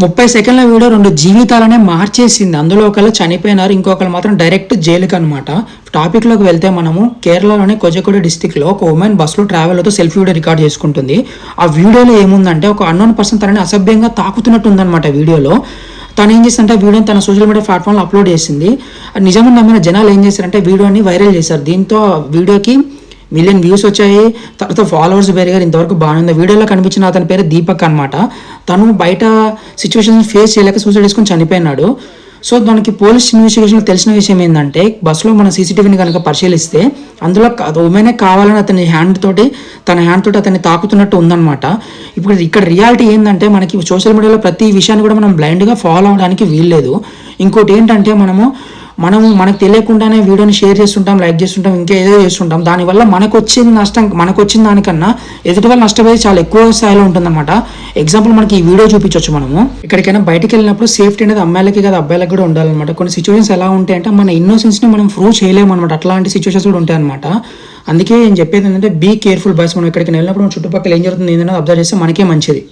30 సెకండ్ల వీడియో 2 జీవితాలనే మార్చేసింది. అందులో ఒకళ్ళు చనిపోయినారు, ఇంకొకరు మాత్రం డైరెక్ట్ జైలుకి అనమాట. టాపిక్లోకి వెళ్తే మనము కేరళలోని కోజికోడ్ డిస్టిక్లో ఒక ఉమెన్ బస్సులో ట్రావెల్ అవుతూ సెల్ఫీ వీడియో రికార్డ్ చేసుకుంటుంది. ఆ వీడియోలో ఏముందంటే ఒక అన్నోన్ పర్సన్ తనని అసభ్యంగా తాకుతున్నట్టు ఉందన్నమాట. వీడియోలో తను ఏం చేస్తుంటే వీడియోని తన సోషల్ మీడియా ప్లాట్ఫామ్లో అప్లోడ్ చేసింది. నిజంగా నమ్మిన జనాలు ఏం చేశారంటే వీడియోని వైరల్ చేశారు. దీంతో వీడియోకి మిలియన్ వ్యూస్ వచ్చాయి, తర్వాత ఫాలోవర్స్ పెరిగారు. ఇంతవరకు బాగానే ఉంది. వీడియోలో కనిపించిన అతని పేరు దీపక్ అనమాట. తను బయట సిచ్యువేషన్ ఫేస్ చేయలేక సూసైడ్ చేసుకుని చనిపోయినాడు. సో దానికి పోలీస్ ఇన్వెస్టిగేషన్లో తెలిసిన విషయం ఏంటంటే బస్సులో మన సీసీటీవీని కనుక పరిశీలిస్తే అందులో ఉమెనే కావాలని తన హ్యాండ్ తోటి అతన్ని తాకుతున్నట్టు ఉందన్నమాట. ఇప్పుడు ఇక్కడ రియాలిటీ ఏంటంటే మనకి సోషల్ మీడియాలో ప్రతి విషయాన్ని కూడా మనం బ్లైండ్గా ఫాలో అవడానికి వీల్లేదు. ఇంకోటి ఏంటంటే మనకు తెలియకుండానే వీడియోని షేర్ చేస్తుంటాం, లైక్ చేస్తుంటాం, ఇంకా ఏదో చేస్తుంటాం. దానివల్ల మనకు వచ్చిన దానికన్నా ఎదుటి వాళ్ళు నష్టపోయేది చాలా ఎక్కువ స్థాయిలో ఉంటుందన్నమాట. ఎగ్జాంపుల్ మనకి ఈ వీడియో చూపించవచ్చు. మనము ఎక్కడికైనా బయటికి వెళ్ళినప్పుడు సేఫ్టీ అనేది అమ్మాయిలకి కదా అబ్బాయిలకి కూడా ఉండాలన్నమాట. కొన్ని సిచ్యువేషన్స్ ఎలా ఉంటాయంటే మన ఇన్నోసెన్స్ని మనం ప్రూవ్ చేయలేము అనమాట. అట్లాంటి సిచ్యువేషన్స్ కూడా ఉంటాయి అనమాట. అందుకే నేను చెప్పేది ఏంటంటే బీ కేర్ఫుల్ బాయ్స్. మనం ఎక్కడికి వెళ్ళినప్పుడు చుట్టుపక్కల ఏం జరుగుతుంది ఏంటంటే అబ్జర్వ్ చేస్తే మనకే మంచిది.